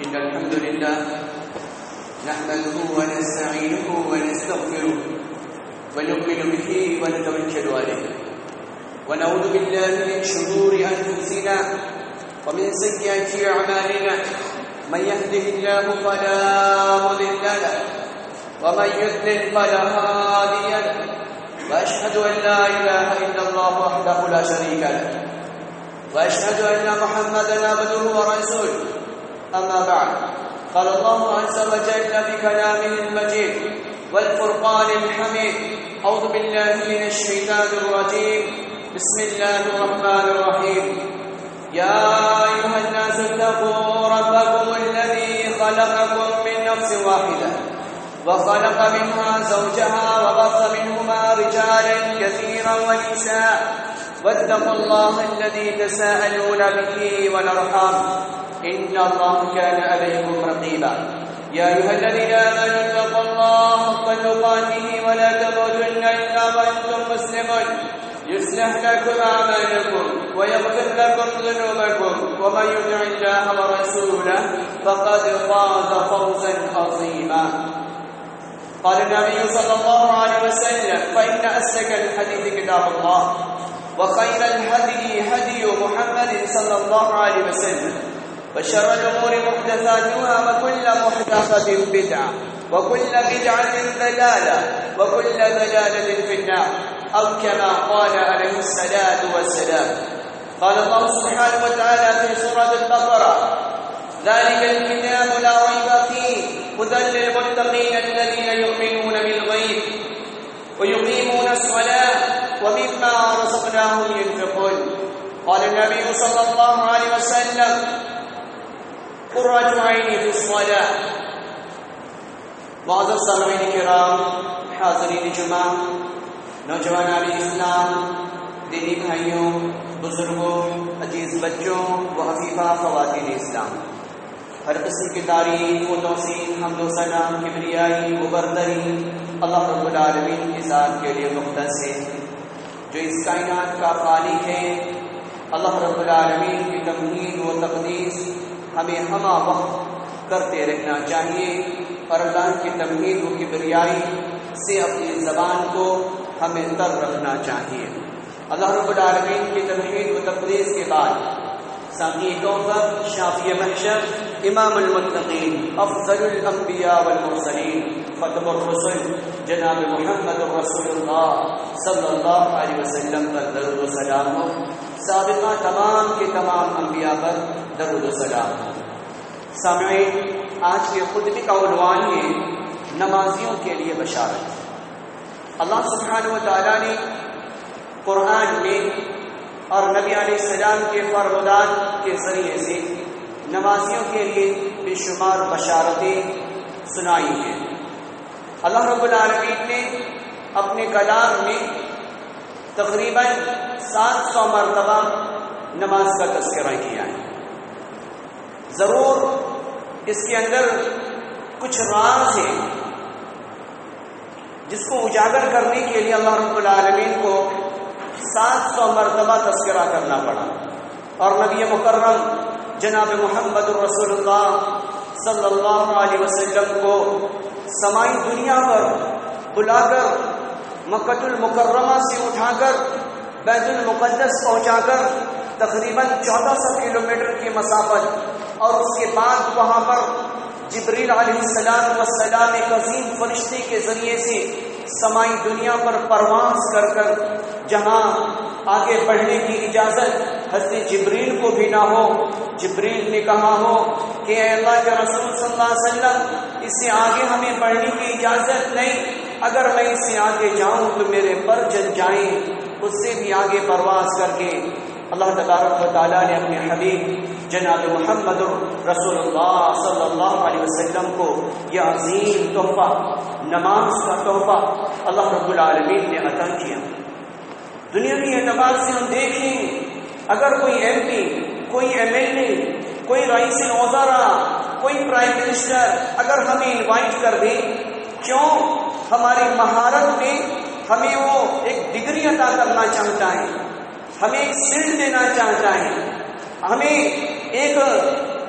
إن الحمد لله نحمده ونستعينه ونستغفره ونؤمن به ونتوكل عليه ونعوذ بالله من شرور أنفسنا ومن سيئات أعمالنا من يهده الله فلا مضل له ومن يضلل فلا هادي له وأشهد أن لا إله إلا الله وحده لا شريك له وأشهد أن محمدا عبده ورسوله أما بعد قال الله عز وجل في كلامه المجيد والفرقان الحميد أعوذ بالله من الشيطان الرجيم بسم الله الرحمن الرحيم يا أيها الناس اتقوا ربكم الذي خلقكم من نفس واحدة وخلق منها زوجها وبث منهما رجالا كثيرا ونساء واتقوا الله الذي تساءلون به والأرحام إن الله كان عليكم رقيبا يا أيها الذين آمنوا اتقوا الله حق تقاته ولا تموتن إلا وأنتم مسلمون يصلح لكم أعمالكم ويغفر لكم ذنوبكم ومن يطع الله ورسوله فقد فاز فوزا عظيما قال النبي صلى الله عليه وسلم فإن أصدق الحديث كتاب الله وخير الهدي هدي محمد صلى الله عليه وسلم وشر الأمور محدثاتها وكل محدثة بدعة وكل بدعة ضلالة وكل ضلالة في النار أو كما قال عليه الصلاة والسلام قال الله سبحانه وتعالى في سورة البقرة ذلك الكتاب لا ريب فيه هدى للمتقين الذين يؤمنون بالغيب ويقيمون الصلاة ومما رزقناهم ينفقون قال النبي صلى الله عليه وسلم قرة عيني في الصلاة معزز سامعین کرام، حاضرین جمعہ، نوجوانان اسلام، دینی بھائیوں، بزرگوں، عزیز بچوں و حفیظہ خواتین اسلام، ہر قسم کی تعریف و توصیف حمد و ثنا کبریائی و برتری اللہ رب العالمین کی ذات کے لیے مختص ہے جو اس کائنات کا خالق ہے۔ اللہ رب العالمین کی تمجید و تقدیس ہمیں ہمہ وقت کرتے رہنا چاہیے اور اللہ کی تمجید و کبریائی سے اپنی زبان کو ہمیں تر رکھنا چاہیے۔ اللہ رب العالمین کی تمجید و تقدیس کے بعد ساقی کوثر، شافی محشر، امام المتقین، افضل الانبیاء والمرسلین، ختم الرسل جناب محمد رسول اللہ صلی اللہ علیہ وسلم پر درود و سلام ہو، سابقہ تمام کے تمام انبیاء پر درود و سلام ہو۔ سامعین، آج کے خطبے کا عنوان ہے نمازیوں کے لیے بشارت۔ اللہ سبحانہ و تعالیٰ نے قرآن میں اور نبی علیہ السلام کے فرمودات کے ذریعے سے نمازیوں کے لیے بے شمار بشارتیں سنائی ہیں۔ اللہ رب العالمین نے اپنے کلام میں تقریباً 700 مرتبہ نماز کا تذکرہ کیا ہے۔ ضرور اس کے اندر کچھ راز ہے جس کو اجاگر کرنے کے لیے اللہ رب العالمین کو 700 مرتبہ تذکرہ کرنا پڑا، اور نبی مکرم جناب محمد رسول اللہ صلی اللہ علیہ وسلم کو سمائی دنیا پر بلا کر مکہ المکرمہ سے اٹھا کر بیت المقدس پہنچا کر تقریباً 1400 کلومیٹر کی مسافت، اور اس کے بعد وہاں پر جبریل علیہ السلام ایک عظیم فرشتے کے ذریعے سے سمائی دنیا پر پرواز کر کر جہاں آگے بڑھنے کی اجازت حضرت جبریل کو بھی نہ ہو، جبریل نے کہا ہو کہ اے اللہ کے رسول صلی اللہ علیہ وسلم اس سے آگے ہمیں بڑھنے کی اجازت نہیں، اگر میں اس سے آگے جاؤں تو میرے پر جل جائیں۔ اس سے بھی آگے پرواز کر کے اللہ تبارک و تعالیٰ نے اپنے حبیب جناب محمد رسول اللہ صلی اللہ علیہ وسلم کو یہ عظیم تحفہ، نماز کا تحفہ اللہ رب العالمین نے عطا کیا۔ دنیاوی اعتبار سے ہم دیکھیں، اگر کوئی ایم پی، کوئی ایم ایل اے، کوئی رئیس الوزراء، کوئی پرائم منسٹر اگر ہمیں انوائٹ کر دے، کیوں؟ ہماری مہارت میں ہمیں وہ ایک ڈگری عطا کرنا چاہتا ہے، ہمیں ایک سیلڈ دینا چاہتا ہے، ہمیں ایک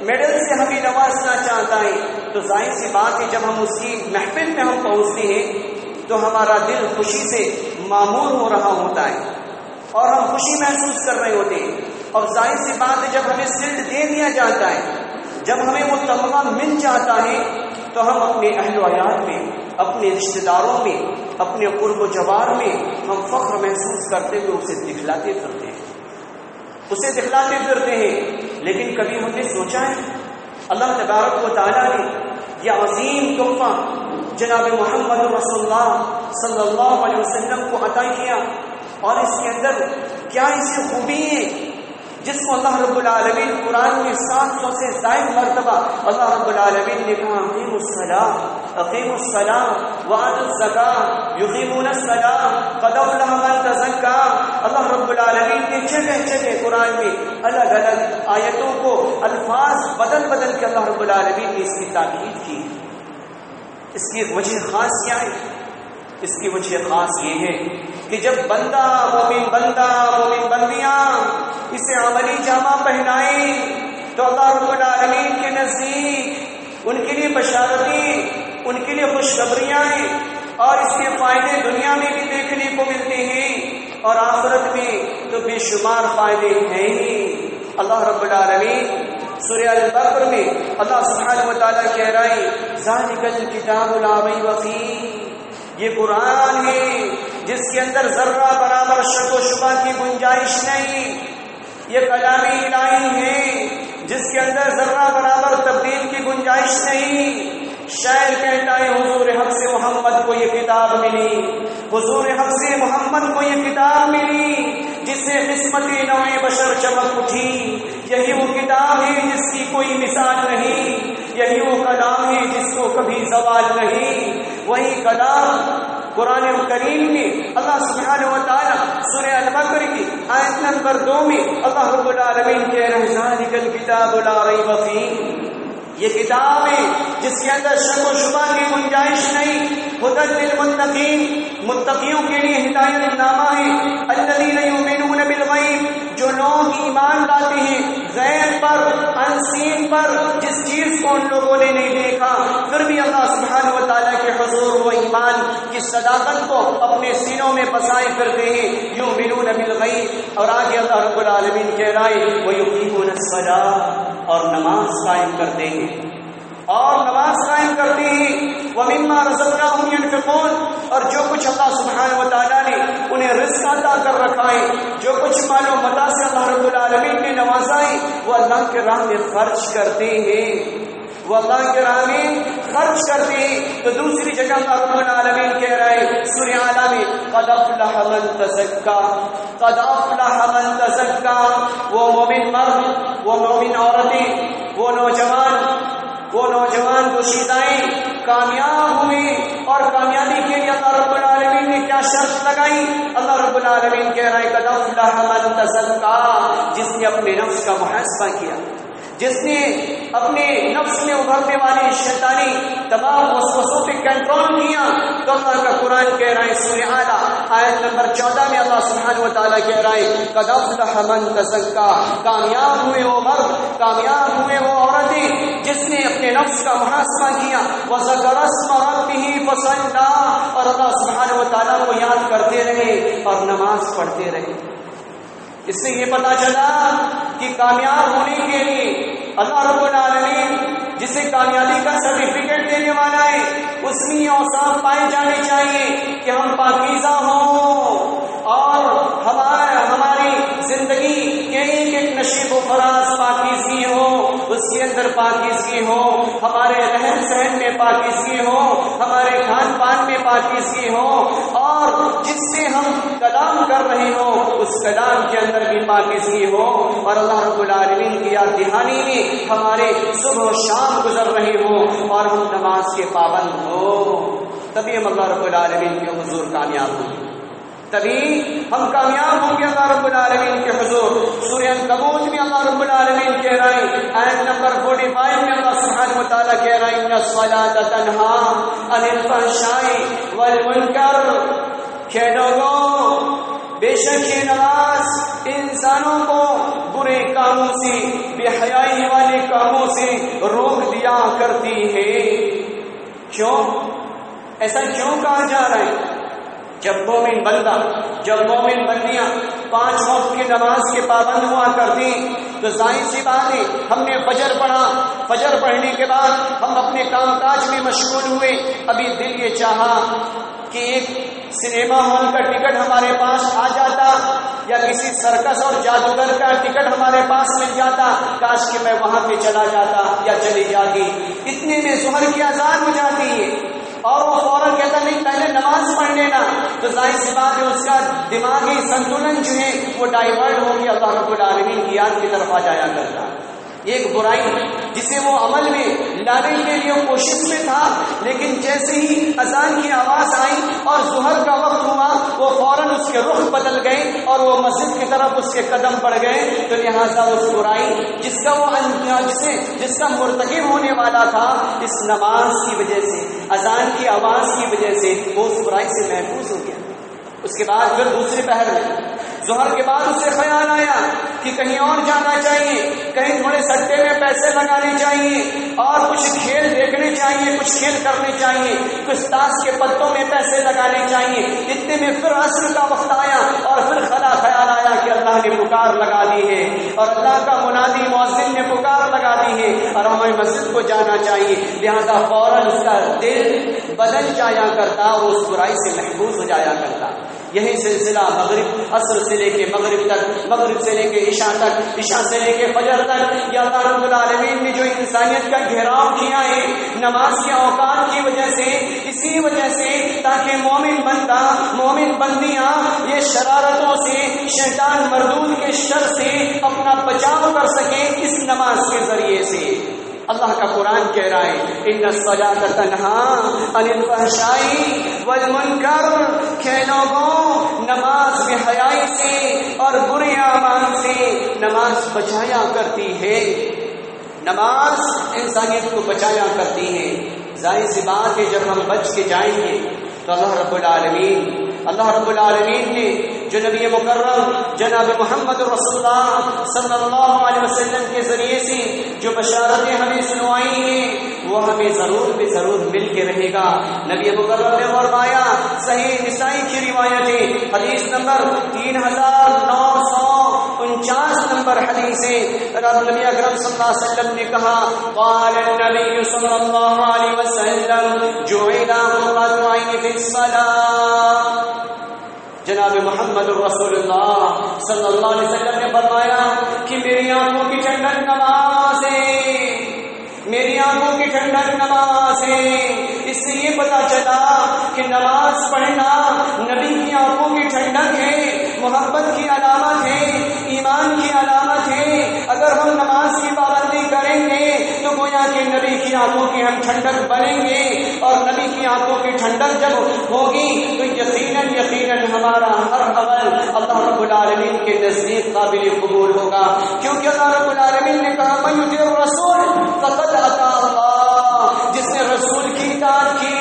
میڈل سے ہمیں نوازنا چاہتا ہے تو ظاہر سی بات ہے جب ہم اس کی محفل میں ہم پہنچتے ہیں تو ہمارا دل خوشی سے معمور ہو رہا ہوتا ہے اور ہم خوشی محسوس کر رہے ہوتے ہیں. اور ظاہر سی بات ہے جب ہمیں شیلڈ دے دیا جاتا ہے، جب ہمیں وہ تمغہ مل جاتا ہے تو ہم اپنے اہل و عیال میں، اپنے رشتہ داروں میں، اپنے قرب و جوار میں ہم فخر محسوس کرتے ہوئے اسے دکھلاتے پھرتے ہیں. لیکن کبھی ہم نے سوچا ہے اللہ تبارک و تعالیٰ نے یہ عظیم تحفہ جناب محمد رسول اللہ صلی اللہ علیہ وسلم کو عطا کیا، اور اس کے اندر کیا ایسی خوبی ہے جس کو اللہ رب العالمین قرآن میں 700 سے زائد مرتبہ اللہ رب العالمین نے کہا اقیموا الصلاۃ وآتوا الزکاۃ یقیمون الصلاۃ قد افلح من تزکا. اللہ رب العالمین نے جگہ جگہ قرآن میں الگ الگ آیتوں کو الفاظ بدل کے اللہ رب العالمین نے اس کی تاکید کی. اس کی ایک وجہ خاص کیا ہے؟ اس کی وجہ خاص یہ ہے کہ جب مومن بندیاں اسے عملی جامہ پہنائیں تو اللہ رب العالمین کے نزدیک ان کے لیے بشارتیں، ان کے لیے خوشخبریاں ہیں، اور اس کے فائدے دنیا میں بھی دیکھنے کو ملتے ہیں اور آخرت میں تو بے شمار فائدے ہیں ہی. اللہ رب العالمین سورہ البقرہ میں اللہ سبحانہ و تعالیٰ کہہ رہا ہے ذالک الکتاب لا ریب فیہ، یہ قرآن ہے جس کے اندر ذرہ برابر شک و شبہ کی گنجائش نہیں. یہ کلام الہی ہے جس کے اندر ذرہ برابر تبدیل کی گنجائش نہیں. شاعر کہتا ہے حضور حق سے محمد کو یہ کتاب ملی، حضور حق سے محمد کو یہ کتاب ملی جسے قسمت نوع بشر چمک اٹھی. یہی وہ کتاب ہے جس کی کوئی مثال نہیں، یہی وہ کلام ہے جس کو کبھی زوال نہیں. وہی کلام قرآن کریم میں اللہ سبحانہ و تعالیٰ سورہ البقرہ کی آیت نمبر 2 میں اللہ رب العالمین کہہ رہے ہیں ذالک الکتاب لا ریب فیہ، یہ کتاب ہے جس کے اندر شک و شبہ کی گنجائش نہیں. ہدی للمتقین، متقیوں کے لیے ہدایت نامہ ہے. الذین یؤمنون بالغیب، جو لوگ ایمان لاتے ہیں غیب پر، انسین پر، جس چیز کو ان لوگوں نے نہیں دیکھا پھر بھی اللہ سبحانہ و تعالیٰ کے حضور و ایمان کی صداقت کو اپنے سینوں میں بسائے کرتے ہیں. یؤمنون بالغیب، اور آگے اللہ رب العالمین کہہ رہا ہے ویقیمون الصلاۃ، اور نماز قائم کرتے ہیں، وَمِمَّا رَزَقْنَاهُمْ يُنْفِقُونَ، اور جو کچھ اللہ سبحانہ و تعالیٰ نے انہیں رزق عطا کر رکھا ہے، جو کچھ مال و متاع سے اللہ رب العالمین نے نوازا ہے، وہ اللہ کے راہ میں خرچ کرتے ہیں، وہ اللہ کے راہ میں خرچ کرتے ہیں. تو دوسری جگہ اللہ رب العالمین کہہ رہا ہے سورہ اعلیٰ میں قد افلح من تزکا، قد افلح من تزکا. وہ مومن مرد، وہ مومن عورتیں، وہ نوجوان دوشیزائیں کامیاب ہوئے. اور کامیابی کے لیے اللہ رب العالمین نے کیا شرط لگائی؟ اللہ رب العالمین کہہ رہا ہے قد افلح من تزکا، جس نے اپنے نفس کا محاسبہ کیا، جس نے اپنے نفس میں ابھرنے والی شیطانی تمام وسوسوں پہ کنٹرول کیا. تو اللہ کا قرآن کہہ رہا ہے سورہ اعلیٰ آیت نمبر 14 میں اللہ سبحانہ و تعالیٰ کہہ رہا ہے قد افلح من تزکا، کامیاب ہوئے وہ مرد، کامیاب ہوئے وہ عورتیں جس نے اپنے نفس کا محاسبہ کیا. وذکر اسم ربہ فصلی، اور اللہ سبحانہ و تعالیٰ کو یاد کرتے رہے اور نماز پڑھتے رہے. اس سے یہ پتا چلا کہ کامیاب ہونے کے لیے اللہ رب العالمین جسے کامیابی کا سرٹیفکیٹ دینے والا ہے اس میں یہ اوصاف پائے جانے چاہیے کہ ہم پاکیزہ ہوں اور ہماری زندگی کے ایک نشیب و فراز پاکیزگی ہو، اس کے اندر پاکیزگی ہو، ہمارے رہن سہن میں پاکیزگی ہو، ہمارے کھان پان میں پاکیزگی ہو، اور جس سے ہم کلام کر رہے ہوں اس کلام کے اندر بھی پاکیزگی ہو، اور اللہ رب العالمین کی یاد دہانی میں ہمارے صبح و شام گزر رہے ہوں اور ہم نماز کے پابند ہوں. تبھی ہم اللہ رب العالمین کے حضور کامیاب ہوں گے، تبھی ہم کامیاب ہوں گے اللہ رب العالمین کے حضور. سورہ عنکبوت میں اللہ رب العالمین کہہ رہا ہے آیت نمبر 45 میں اللہ سبحانہ و تعالیٰ کہہ رہا ہے ان الصلاۃ تنہی عن الفحشاء والمنکر، کہ لوگوں بے شک یہ نماز انسانوں کو برے کاموں سے، بے حیائی والے کاموں سے روک دیا کرتی ہے۔ کیوں ایسا کیوں کہا جا رہا ہے؟ جب مومن بندہ، جب مومن بندیاں 5 وقت کی نماز کے پابند ہوا کرتی تو ظاہر سی بات ہے ہم نے فجر پڑھا، فجر پڑھنے کے بعد ہم اپنے کام کاج میں مشغول ہوئے، ابھی دل یہ چاہا کہ ایک سنیما ہال کا ٹکٹ ہمارے پاس آ جاتا یا کسی سرکس اور جادوگر کا ٹکٹ ہمارے پاس مل جاتا، کاش کہ میں وہاں پہ چلا جاتا یا چلی جاتی۔ اتنے میں ظہر کی اذان ہو جاتی ہے اور وہ فوراً کہتا نہیں پہلے نماز پڑھ لینا، تو ظاہر سی بات ہے اس کا دماغی سنتولن جو ہے وہ ڈائیورٹ ہو کے اللہ رب العالمین کی یاد کی طرف آ جایا کرتا۔ ایک برائی جسے وہ عمل میں لانے کے لیے کوشش میں تھا، لیکن جیسے ہی اذان کی آواز آئی اور ظہر کا وقت ہوا وہ فوراً اس کے رخ بدل گئے اور وہ مسجد کی طرف اس کے قدم بڑھ گئے۔ تو لہٰذا اس برائی جس کا مرتکب ہونے والا تھا، اس نماز کی وجہ سے، اذان کی آواز کی وجہ سے وہ اس برائی سے محفوظ ہو گیا۔ اس کے بعد پھر دوسرے پہر میں ظہر کے بعد اسے خیال آیا کہ کہیں اور جانا چاہیے، کہیں تھوڑے سٹے میں پیسے لگانے چاہیے اور کچھ کھیل دیکھنے چاہیے، کچھ کھیل کرنے چاہیے، کچھ تاش کے پتوں میں پیسے لگانے چاہیے۔ اتنے میں پھر عصر کا وقت آیا اور پھر خیال آیا کہ اللہ نے پکار لگا دی ہے اور اللہ کا منادی مؤذن نے پکار لگا دی ہے اور ہمیں مسجد کو جانا چاہیے، لہذا فوراً اس کا دل بدل جایا کرتا اور اس برائی سے محفوظ ہو جایا کرتا۔ یہی سلسلہ مغرب، عصر سے لے کے مغرب تک، مغرب سے لے کے عشاء تک، عشاء سے لے کے فجر تک، یا اللہ رب العالمین نے جو انسانیت کا گھیراؤ کیا ہے نماز کے اوقات کی وجہ سے، اسی وجہ سے تاکہ مومن بندہ، مومن بندیاں یہ شرارتوں سے، شیطان مردود کے شر سے اپنا بچاؤ کر سکیں اس نماز کے ذریعے سے۔ اللہ کا قرآن کہہ رہا ہے ان الصلاۃ تنہی عن الفحشاء والمنکر، کہ لوگوں نماز بے حیائی سے اور برے اعمال سے نماز بچایا کرتی ہے، نماز انسانیت کو بچایا کرتی ہے۔ ظاہر سی بات ہے جب ہم بچ کے جائیں گے تو اللہ رب العالمین نے جو نبی مکرم جناب محمد رسول اللہ صلی اللہ علیہ وسلم کے ذریعے سے جو بشارتیں ہمیں سنوائی ہیں وہ ہمیں ضرور بے ضرور مل کے رہے گا۔ نبی مکرم نے فرمایا، صحیح نسائی کی روایت ہے، حدیث نمبر 3949 نمبر حدیث ہے، نبی اکرم صلی اللہ علیہ وسلم نے کہا، قال النبی صلی اللہ علیہ وسلم جعل قرۃ عینی فی الصلاۃ۔ جناب محمد رسول اللہ صلی اللہ علیہ وسلم نے فرمایا کہ میری آنکھوں کی ٹھنڈک نماز ہے، میری آنکھوں کی ٹھنڈک نماز ہے۔ اس سے یہ پتا چلا کہ نماز پڑھنا نبی کی آنکھوں کی ٹھنڈک ہے، محبت کی علامت ہے، ایمان کی علامت ہے۔ اگر ہم نماز کی پابندی کریں گے تو گویا کہ نبی کی آنکھوں کی ہم ٹھنڈک بنیں گے، اور نبی کی آنکھوں کی ٹھنڈک جب ہوگی تو یقیناً ہمارا ہر عمل اللہ رب العالمین کے نزدیک قابل قبول ہوگا، کیونکہ اللہ رب العالمین نے کہا من یطیع الرسول فقد اطاع اللہ، جس نے رسول کی اطاعت کی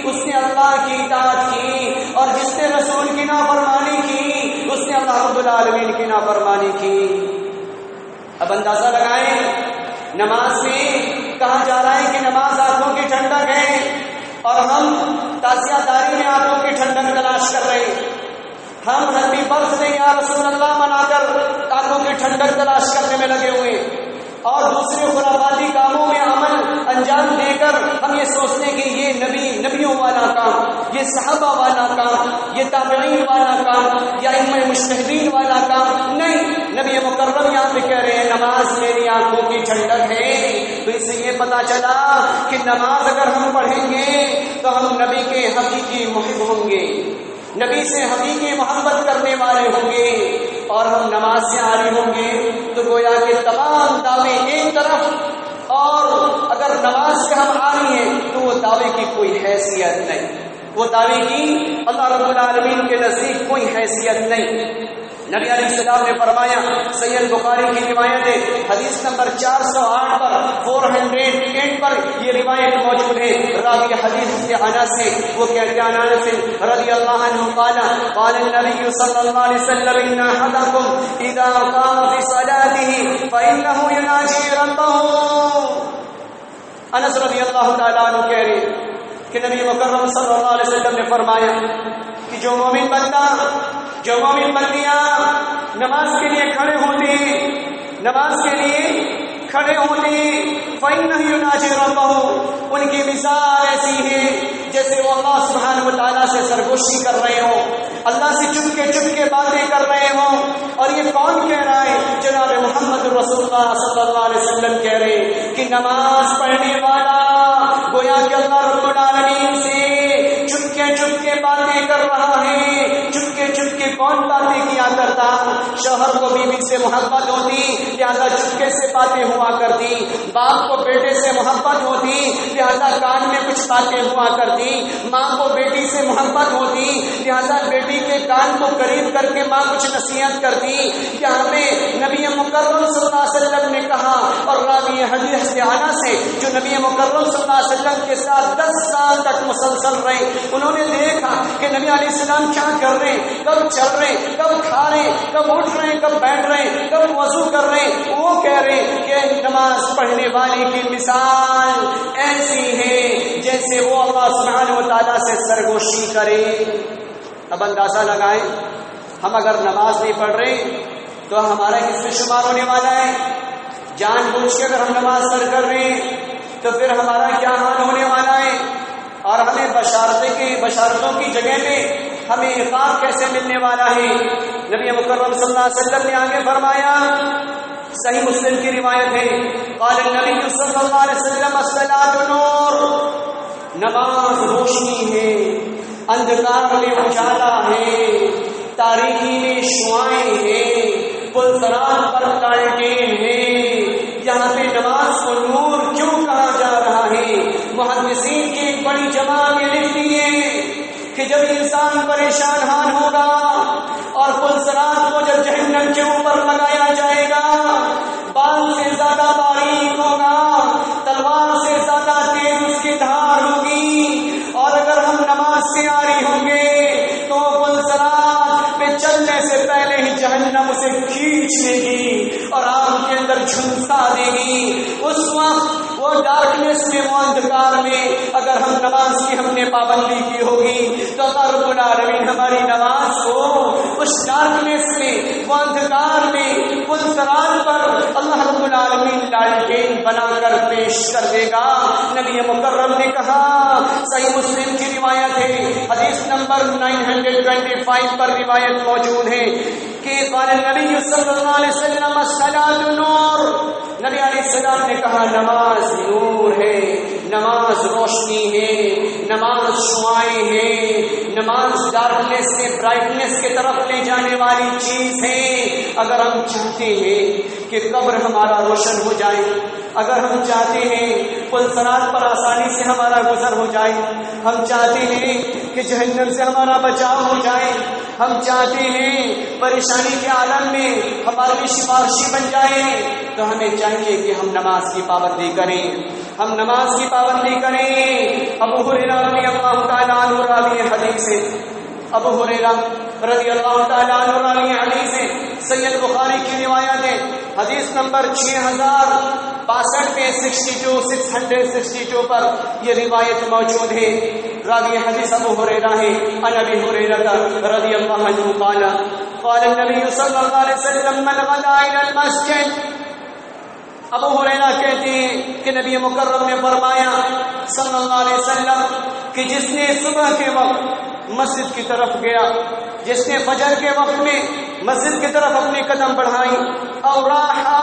اس نے اللہ کی اطاعت کی، اور جس نے رسول کی نافرمانی کی اس نے اللہ رب العالمین کی نافرمانی کی۔ اب اندازہ لگائیں، نماز میں کہا جا رہا ہے کہ نماز آنکھوں کی ٹھنڈک ہے، اور ہم تازیہ داری میں آنکھوں کی ٹھنڈک تلاش کر رہے ہیں، ہم ہیپی برتھ ڈے یا رسول اللہ منا کر آنکھوں کی ٹھنڈک تلاش کرنے میں لگے ہوئے، اور دوسرے خرافاتی کاموں میں عمل انجام دے کر ہم یہ سوچتے ہیں کہ یہ نبیوں والا کام، یہ صحابہ والا کام، یہ تابعین والا کام، یا ائمہ مجتہدین والا کام نہیں۔ نبی مکرم یہاں پہ کہہ رہے ہیں نماز میری آنکھوں کی ٹھنڈک ہے۔ تو اس سے یہ پتا چلا کہ نماز اگر ہم پڑھیں گے تو ہم نبی کے حقیقی محب ہوں گے، نبی سے حقیقی محبت کرنے والے ہوں گے، اور ہم نماز سے عاری ہوں گے تو گویا کہ تمام دعوے ایک طرف، اور اگر نماز سے ہم عاری ہیں تو وہ دعوے کی کوئی حیثیت نہیں، وہ دعوے کی اللہ رب العالمین کے نزدیک کوئی حیثیت نہیں۔ نبی علیہ السلام نے فرمایا، صحیح بخاری کی روایت ہے، حدیث نمبر 408 پر 408 پر یہ روایت موجود ہے۔ راوی حدیث سے انس سے، وہ کہتے ہیں انس رضی اللہ عنہ قال قال النبي صلی اللہ علیہ وسلم ان احدکم اذا قام في صلاته فانه يناجي ربه۔ انس رضی اللہ تعالیٰ عنہ کہہ رہے کہ نبی مکرم صلی اللہ علیہ وسلم نے فرمایا کہ جو مومن بندہ، جو مومن بندیاں نماز کے لیے کھڑے ہوتے ہیں، نماز کے لیے کھڑے ہوتے ہیں، فَإِنَّهُ يُنَاجِي رَبَّهُ، ان کی مثال ایسی ہے جیسے وہ اللہ سبحانہ و تعالیٰ سے سرگوشی کر رہے ہوں، اللہ سے چپ کے باتیں کر رہے ہوں۔ اور یہ کون کہہ رہا ہے؟ جناب محمد رسول اللہ صلی اللہ علیہ وسلم کہہ رہے ہیں کہ نماز پڑھنے والا گویا کہ اللہ رب العالمین سے چپ کے باتیں کر رہا ہے۔ چپ کے کون باتیں کیا کرتا؟ شوہر کو بیوی سے محبت ہوتی لہذا چپکے سے باتیں ہوا کرتی، باپ کو بیٹے سے محبت ہوتی لہذا کان میں کچھ باتیں ہوا کرتی، ماں کو بیٹی سے محبت ہوتی لہذا بیٹی کے کان کو قریب کر کے ماں کچھ نصیحت کرتی۔ یہاں پہ نبی مکرم صلی اللہ علیہ وسلم نے کہا، اور راوی حدیث انس سے جو نبی مکرم صلی اللہ علیہ وسلم کے ساتھ 10 سال تک مسلسل رہے، انہوں نے دیکھا کہ نبی علیہ السلام کیا کر رہے ہیں، کب چل رہے ہیں، کب کھا رہے ہیں، کب اٹھ رہے ہیں، کب بیٹھ رہے ہیں، کب وضو کر رہے ہیں۔ وہ کہہ رہے ہیں کہ نماز پڑھنے والے کی مثال ایسی ہے جیسے وہ اللہ سبحانہ و تعالیٰ سے سرگوشی کرے۔ اب اندازہ لگائیں، ہم اگر نماز نہیں پڑھ رہے تو ہمارا کس میں شمار ہونے والا ہے؟ جان بوجھ کے اگر ہم نماز سر کر رہے ہیں تو پھر ہمارا کیا حال ہونے والا ہے؟ اور ہمیں بشارتوں کی جگہ پہ ہمیں عقاب کیسے ملنے والا ہے؟ نبی مکرم صلی اللہ علیہ وسلم نے آگے فرمایا، صحیح مسلم کی روایت ہے، قال النبی صلی اللہ علیہ وسلم الصلاۃ نور، نماز روشنی ہے، اندھکار میں اجالا ہے، تاریکی میں شعاعیں ہیں، پل صراط پر لالٹین ہے۔ یہاں پہ نماز کو نور کیوں کہا جا رہا ہے؟ محدثین کی ایک بڑی جماعت یہ لکھتی ہے کہ جب انسان پریشان حال ہوگا اور پل صراط کو جب جہنم کے اوپر لگایا جائے گا، بال سے زیادہ باریک ہوگا، تلوار سے زیادہ تیز اس کی دھار ہوگی، اور اگر ہم نماز سے آری ہوں گے تو پل صراط پہ چلنے سے پہلے ہی جہنم اسے کھینچ لے گی اور آگ کے اندر جھلسا دے گی۔ اس وقت وہ ڈارکنیس میں، وہ اندھکار میں اگر ہم نماز کی ہم نے پابندی کی ہوگی تو اللہ رب العالمین ہماری نماز کو اس ڈارکنیس میں، وہ اندھکار میں، پل صراط پر اللہ رب العالمین لالٹین بنا کر پیش کر دے گا۔ نبی مکرم نے کہا، صحیح مسلم کی روایت ہے، حدیث نمبر 925 پر روایت موجود ہے کہ قال النبی صلی اللہ علیہ وسلم الصلاۃ نور، نبی علیہ السلام نے کہا نماز نور ہے، نماز روشنی ہے، نماز شعاعیں ہے، نماز ڈارکنیس سے برائٹنیس کی طرف لے جانے والی چیز ہے۔ اگر ہم چاہتے ہیں کہ قبر ہمارا روشن ہو جائے، اگر ہم چاہتے ہیں پل صراط پر آسانی سے ہمارا گزر ہو جائے، ہم چاہتے ہیں کہ جہنم سے ہمارا بچاؤ ہو جائے، ہم چاہتے ہیں پریشانی کے عالم میں ہمارے سفارشی بن جائے، تو ہمیں چاہیے کہ ہم نماز کی پابندی کریں، ہم نماز کی پابندی کریں۔ ابو ہریرہ رضی اللہ تعالیٰ عنہ راوی حدیث ہے، ابو ہریرہ رضی اللہ تعالیٰ عنہ راوی حدیث ہے، صحیح بخاری کی روایت ہے، حدیث نمبر 6062 پہ 662 پر یہ روایت موجود ہے۔ راوی حدیث ابو ہریرہ ہے، عن ابی ہریرہ رضی اللہ عنہ قال قال النبی صلی اللہ علیہ وسلم من غدا الى المسجد، ابو ہریرہ کہتے ہیں کہ نبی مکرم نے فرمایا صلی اللہ علیہ وسلم کہ جس نے صبح کے وقت مسجد کی طرف گیا، جس نے فجر کے وقت میں مسجد کی طرف اپنے قدم بڑھائی، اور راحا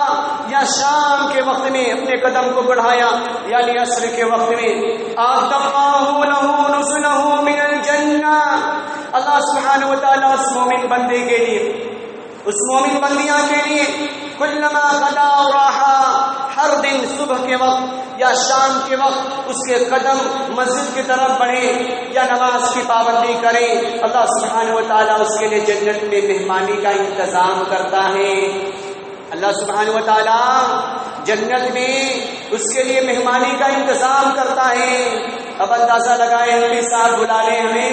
یا شام کے وقت میں اپنے قدم کو بڑھایا یعنی عصر کے وقت میں، اعطاه له نزله من الجنہ، اللہ سبحانہ و تعالیٰ اس مومن بندے کے لیے، اس مومن بندیاں کے لیے کلما غدا راحا، ہر دن صبح کے وقت یا شام کے وقت اس کے قدم مسجد کی طرف بڑھیں یا نماز کی پابندی کریں، اللہ سبحانہ و تعالیٰ اس کے لیے جنت میں مہمانی کا انتظام کرتا ہے۔ اللہ سبحانہ و تعالیٰ جنت میں اس کے لیے مہمانی کا انتظام کرتا ہے۔ اب اندازہ لگائیں نبی صاحب بلا لیں ہمیں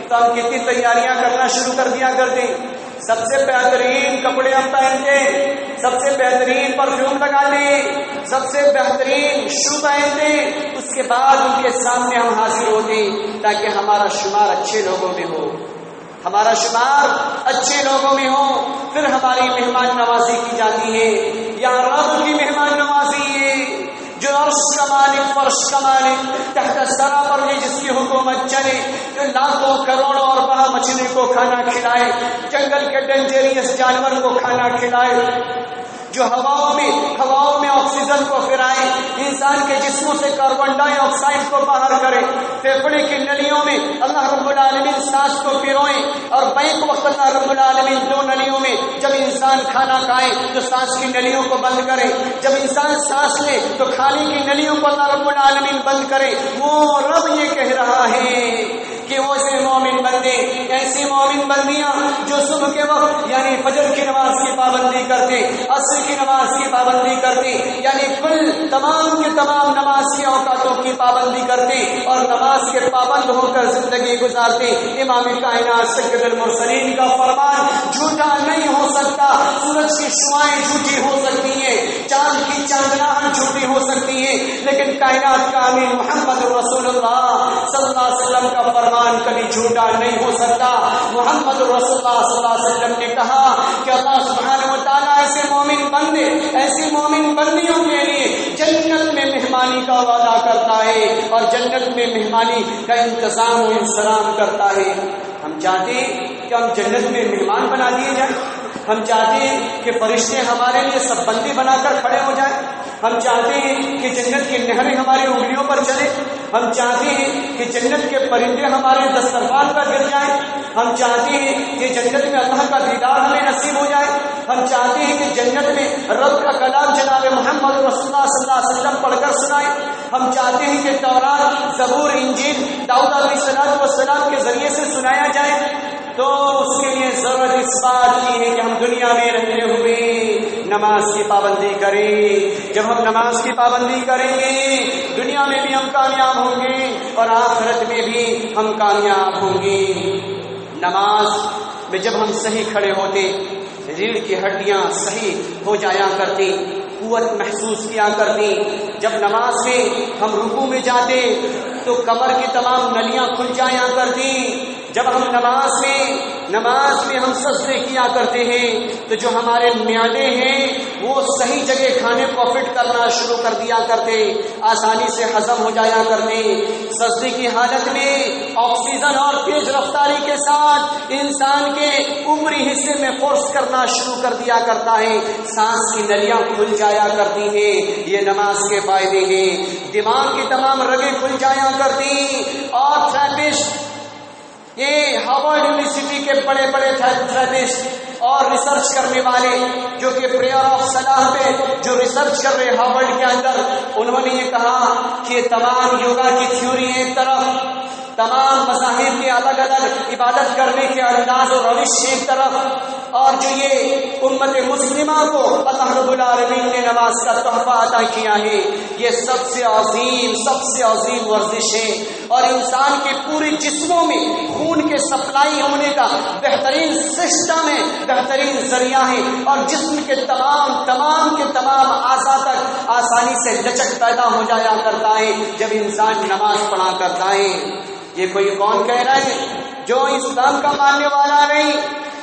تو ہم کتنی تیاریاں کرنا شروع کر دیا کرتے، سب سے بہترین کپڑے ہم پہنتے، سب سے بہترین پرفیوم لگاتے، سب سے بہترین شو پہنتے، اس کے بعد ان کے سامنے ہم حاضر ہوتے تاکہ ہمارا شمار اچھے لوگوں میں ہو، ہمارا شمار اچھے لوگوں میں ہو، پھر ہماری مہمان نوازی کی جاتی ہے۔ یا رب کی مہمان نوازی ہے جو عرش کا مالک فرش کا مالک تحت الثرى پر ہے، جس کی حکومت چلے، جو لاکھوں کروڑوں اور بڑا مچھلی کو کھانا کھلائے، جنگل کے ڈینجریس جانور کو کھانا کھلائے، جو ہواؤں میں آکسیجن کو پھرائے، انسان کے جسموں سے کاربن ڈائی آکسائڈ کو باہر کرے، پھیپھڑے کی نلیوں میں اللہ رب العالمین سانس کو پروئے، اور بیک وقت اللہ رب العالمین دو نلیوں میں جب انسان کھانا کھائے تو سانس کی نلیوں کو بند کرے، جب انسان سانس لے تو کھانے کی نلیوں کو اللہ رب العالمین بند کرے۔ وہ رب یہ کہہ رہا ہے کہ وہ ایسے مومن بندے، ایسی مومن بندیاں جو صبح کے وقت یعنی فجر کی نماز کی پابندی کرتے، عصر کی نماز کی پابندی کرتے، یعنی کل تمام کے تمام نماز کے اوقاتوں کی پابندی کرتے اور نماز کے پابند ہو کر زندگی گزارتے۔ امام کائنات سید المرسلین کا فرمان جھوٹا نہیں ہو سکتا، سورج کی شعاعیں جھوٹی ہو سکتی ہیں، چاند کی چاندناں جھوٹی ہو سکتی ہیں، لیکن کائنات کا امین محمد رسول اللہ صلی اللہ علیہ وسلم کا فرمان کبھی جھوٹا نہیں ہو سکتا۔ محمد رسول اللہ صلی اللہ علیہ وسلم نے کہا کہ اللہ سبحانہ و تعالیٰ ایسے مومن بندے، ایسی مومن بندیوں کے لیے جنت میں مہمانی کا وعدہ کرتا ہے اور جنت میں مہمانی کا انتظام و انسلام کرتا ہے۔ ہم چاہتے ہیں کہ ہم جنت میں مہمان بنا دیے جائیں، ہم چاہتے ہیں کہ فرشتے ہمارے لیے سب بندی بنا کر کھڑے ہو جائیں، ہم چاہتے ہیں کہ جنت کی نہریں ہماری انگلیوں پر چلے، ہم چاہتے ہیں کہ جنت کے پرندے ہمارے دسترخوان پر گر جائیں، ہم چاہتے ہیں کہ جنت میں اللہ کا دیدار ہمیں نصیب ہو جائے، ہم چاہتے ہیں کہ جنت میں رب کا کلام جناب محمد رسول اللہ صلی اللہ علیہ وسلم پڑھ کر سنائے، ہم چاہتے ہیں کہ تورات، زبور، انجیل داؤد علیہ السلام کے ذریعے سے سنایا جائے، تو اس کے لیے ضرورت اس بات کی ہے کہ ہم دنیا میں رہتے ہوئے نماز کی پابندی کریں۔ جب ہم نماز کی پابندی کریں گے دنیا میں بھی ہم کامیاب ہوں گے اور آخرت میں بھی ہم کامیاب ہوں گے۔ نماز میں جب ہم صحیح کھڑے ہوتے، ریڑھ کی ہڈیاں صحیح ہو جایا کرتی، قوت محسوس کیا کرتی، جب نماز میں ہم رکوع میں جاتے تو کمر کی تمام نلیاں کھل جایا کرتی، جب ہم نماز میں ہم سجدے کیا کرتے ہیں تو جو ہمارے معدے ہیں وہ صحیح جگہ کھانے کو فٹ کرنا شروع کر دیا کرتے، آسانی سے ہضم ہو جایا کرتے۔ سجدے کی حالت میں آکسیجن اور تیز رفتاری کے ساتھ انسان کے اوپری حصے میں فورس کرنا شروع کر دیا کرتا ہے، سانس کی نلیاں کھل جایا کرتی ہیں، یہ نماز کے فائدے ہیں۔ دماغ کی تمام رگیں کھل جایا کرتی اور تھراپسٹ، یہ ہارورڈ یونیورسٹی کے بڑے بڑے تھراپسٹ اور ریسرچ کرنے والے جو کہ پریئر آف صلاح پہ جو ریسرچ کر رہے ہارورڈ کے اندر، انہوں نے یہ کہا کہ تمام یوگا کی تھیوری ایک طرف، تمام مذاہب کے الگ الگ عبادت کرنے کے انداز اور روش ایک طرف، اور جو یہ امت مسلمہ کو اللہ رب العالمین نے نماز کا تحفہ عطا کیا ہے، یہ سب سے عظیم ورزش ہے اور انسان کے پورے جسموں میں خون کے سپلائی ہونے کا بہترین سسٹم ہے، بہترین ذریعہ ہے، اور جسم کے تمام اعضاء تک آسانی سے لچک پیدا ہو جایا کرتا ہے جب انسان نماز پڑھا کرتا ہے۔ یہ کوئی کون کہہ رہا ہے جو اسلام کا ماننے والا نہیں،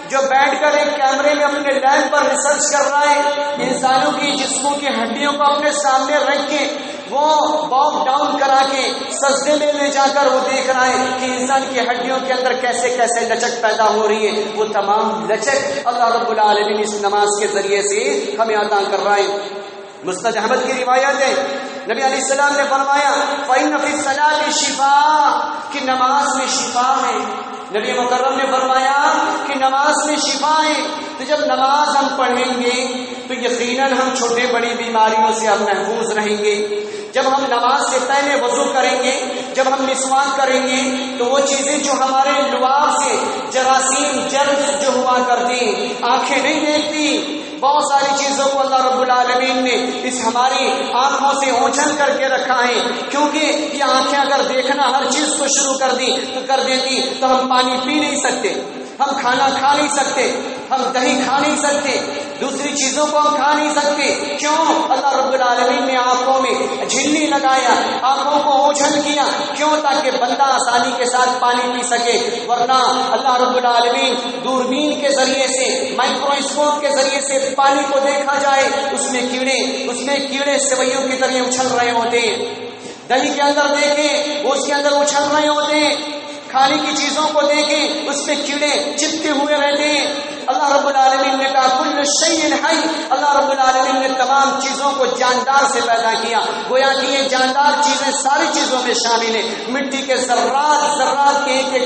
جو بیٹھ کر ایک کیمرے میں اپنے لیب پر ریسرچ کر رہا ہے، انسانوں کی جسموں کی ہڈیوں کو اپنے سامنے رکھ کے وہ باک ڈاؤن کرا کے سجدے میں لے جا کر وہ دیکھ رہا ہے کہ انسان کی ہڈیوں کے اندر کیسے کیسے لچک پیدا ہو رہی ہے، وہ تمام لچک اللہ رب العالمین اس نماز کے ذریعے سے ہمیں عطا کر رہا ہے۔ مسند احمد کی روایت ہے، نبی علیہ السلام نے فرمایا فَإِنَّ فِي الصَّلَاةِ شِفَاء، کہ نماز میں شفا ہے۔ نبی مکرم نے فرمایا کہ نماز میں شفا ہے، تو جب نماز ہم پڑھیں گے تو یقیناً ہم چھوٹے بڑی بیماریوں سے ہم محفوظ رہیں گے۔ جب ہم نماز سے پہلے وضو کریں گے، جب ہم مسواک کریں گے تو وہ چیزیں جو ہمارے لعاب سے جراثیم جرم جو ہوا کرتی، آنکھیں نہیں دیکھتی، بہت ساری چیزوں کو اللہ رب العالمین نے اس ہماری آنکھوں سے اوجھل کر کے رکھا ہے، کیونکہ یہ آنکھیں اگر دیکھنا ہر چیز کو شروع کر دیتی تو ہم پانی پی نہیں سکتے، ہم کھانا کھا نہیں سکتے، ہم دہی کھا نہیں سکتے، دوسری چیزوں کو ہم کھا نہیں سکتے۔ کیوں؟ اللہ رب العالمین نے آنکھوں میں جھلی لگایا، آنکھوں کو اوجھل کیا، کیوں؟ تاکہ بندہ آسانی کے ساتھ پانی پی سکے، ورنہ اللہ رب العالمین دوربین کے ذریعے سے، مائکروسکوپ کے ذریعے سے پانی کو دیکھا جائے، اس میں کیڑے سوئیوں کی طرح اچھل رہے ہوتے ہیں، دہی کے اندر دیکھیں وہ اس کے اندر اچھل رہے ہوتے ہیں، کھانے کی چیزوں کو دیکھیں اس میں کیڑے چپکے ہوئے رہتے ہیں۔ اللہ رب العالمین نے کہا کل شیء حی، اللہ رب العالمین نے تمام چیزوں کو جاندار سے پیدا کیا، گویا کہ یہ جاندار چیزیں ساری چیزوں میں شامل ہیں، مٹی کے ذرات کے ایک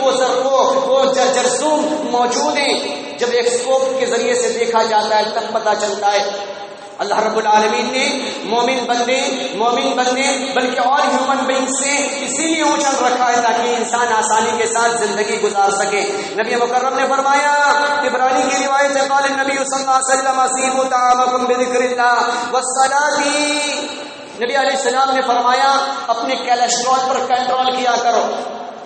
وہ جرثوم موجود ہیں، جب ایکسکوپ کے ذریعے سے دیکھا جاتا ہے تب پتہ چلتا ہے۔ اللہ رب العالمین نے مومن بندے بلکہ اور ہیومن بینگ سے اسی لیے اونچا رکھا ہے تاکہ انسان آسانی کے ساتھ زندگی گزار سکے۔ نبی مکرم نے فرمایا، طبرانی کی روایت ہے، قال النبی صلی اللہ علیہ وسلم اسیبوا طعامکم بذکر اللہ والصلاۃ، نبی علیہ السلام نے فرمایا اپنے کولیسٹرول پر کنٹرول کیا کرو۔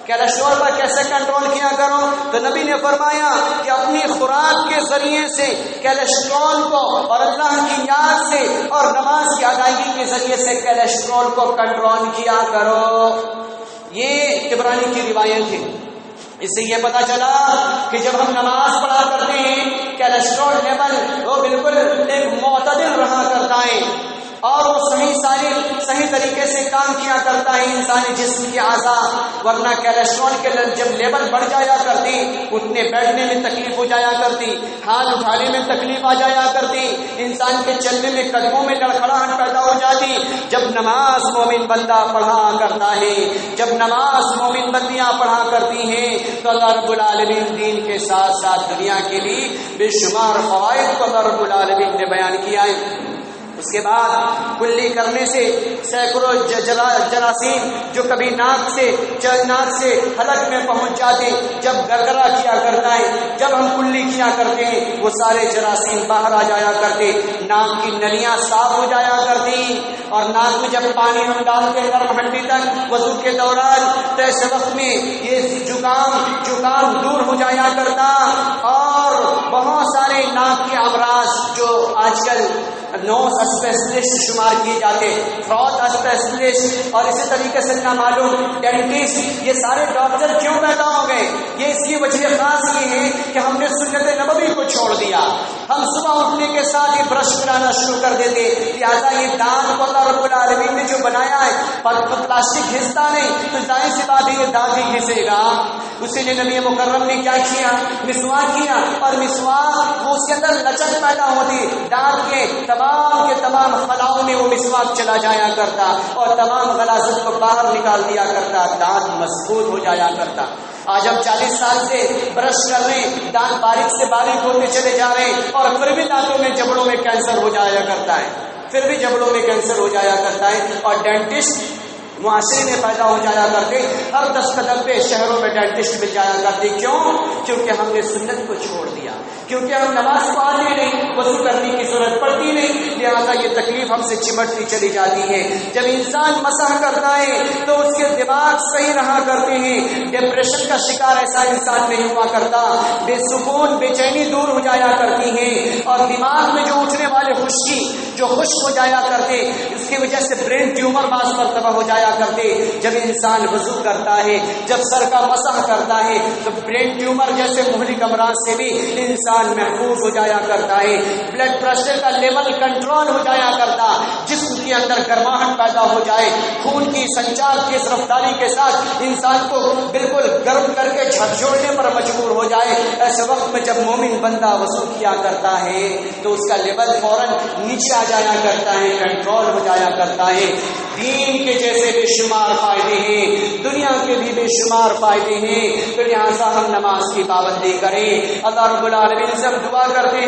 کولیسٹرول پر کیسے کنٹرول کیا کرو؟ تو نبی نے فرمایا کہ اپنی خوراک کے ذریعے سے کولیسٹرول کو اور اللہ کی یاد سے اور نماز کی ادائیگی کے ذریعے سے کولیسٹرول کو کنٹرول کیا کرو۔ یہ طبرانی کی روایت ہے۔ اس سے یہ پتا چلا کہ جب ہم نماز پڑھا کرتے ہیں کولیسٹرول لیول وہ بالکل ایک معتدل رہا کرتا ہے اور وہ صحیح طریقے سے کام کیا کرتا ہے انسانی جسم کے اعضاء، ورنہ کولیسٹرول کے جب لیول بڑھ جایا کرتی، اٹھنے بیٹھنے میں تکلیف ہو جایا کرتی، ہاتھ اٹھانے میں تکلیف آ جایا کرتی، انسان کے چلنے میں قدموں میں لڑکھڑاہٹ پیدا ہو جاتی۔ جب نماز مومن بندہ پڑھا کرتا ہے، جب نماز مومن بندیاں پڑھا کرتی ہیں تو اللہ رب العالمین دین کے ساتھ ساتھ دنیا کے لیے بے شمار فوائد کو اللہ رب العالمین نے بیان کیا ہے۔ اس کے بعد کلی کرنے سے سینکڑوں جراثیم جو کبھی ناک سے حلق میں پہنچ جاتے، جب گرگرا کیا کرتا ہے، جب ہم کلی کیا کرتے ہیں وہ سارے جراثیم باہر آ جایا کرتے، ناک کی نلیاں صاف ہو جایا کرتی، اور ناک میں جب پانی ہم ڈالتے ہیں نرم ہڈی تک وضو کے دوران تو ایسے وقت میں یہ زکام دور ہو جایا کرتا، اور بہت سارے ناک کے امراض جو آج کل نوز اسپیشلسٹ شمار کیے جاتے، تھروٹ اسپیشلسٹ اور اسی طریقے سے نامعلوم ڈینٹسٹ، یہ سارے ڈاکٹر کیوں پیدا ہو گئے؟ یہ اس کی وجہ خاص یہ ہے کہ ہم نے سنت نبوی کو چھوڑ دیا، ہم صبح اٹھنے کے ساتھ ہی برش کرانا شروع کر دیتے، لہٰذا یہ دانت کو اللہ رب العالمین نے جو بنایا ہے پلاسٹک گھستا نہیں تو ظاہر سی بات ہے یہ دانت ہی گھسے گا۔ اسی لیے نبی مکرم نے کیا کیا؟ مسواک کیا، اور مسواک وہ اس کے اندر لچک پیدا ہوتی، دانت کے تمام خلاؤں میں وہ مسواک چلا جایا کرتا اور تمام غلاظت کو باہر نکال دیا کرتا، دانت مضبوط ہو جایا کرتا۔ آج ہم 40 سال سے برش کر رہے ہیں، دانت باریک سے باریک ہوتے چلے جا رہے ہیں، اور پھر بھی دانتوں میں جبڑوں میں کینسر ہو جایا کرتا ہے، اور ڈینٹسٹ معاشرے میں پیدا ہو جایا کرتے، ہر 10 قدم پہ شہروں میں ڈینٹسٹ مل جایا کرتے۔ کیوں؟ کیونکہ ہم نے سنت کو چھوڑ دیا، کیونکہ ہم نماز پڑھتے نہیں، وضو کرنے کی ضرورت پڑتی نہیں، لہٰذا یہ تکلیف ہم سے چمٹتی چلی جاتی ہے۔ جب انسان مسح کرتا ہے تو اس کے دماغ صحیح رہا کرتے ہیں، ڈپریشن کا شکار ایسا انسان نہیں ہوا کرتا، بے سکون بے چینی دور ہو جایا کرتی ہے، اور دماغ میں جو اٹھنے والے خشکی جو خشک ہو جایا کرتے، اس کی وجہ سے برین ٹیومر بعض مرتبہ ہو جایا کرتے۔ جب انسان وضو کرتا ہے، جب سر کا مسح کرتا ہے تو برین ٹیومر جیسے مہلک امراض سے بھی انسان محفوظ ہو جایا کرتا ہے، بلڈ پریشر کا لیول کنٹرول ہو جایا کرتا، جسم کے اندر گرماہٹ پیدا ہو جائے، خون کی سنچار کی رفتاری کے ساتھ انسان کو بالکل گرم کر کے جھنجھوڑنے پر مجبور ہو جائے۔ ایسے وقت میں جب مومن بندہ وضو کیا کرتا ہے تو اس کا لیول فوراً نیچے آ جایا کرتا ہے، کنٹرول ہو جایا کرتا ہے۔ دین کے جیسے بے شمار فائدے ہیں، دنیا کے بھی بے شمار فائدے ہیں، تو لہٰذا ہم نماز کی پابندی کریں۔ اللہ رب العالمین سے ہم دعا کرتے ہیں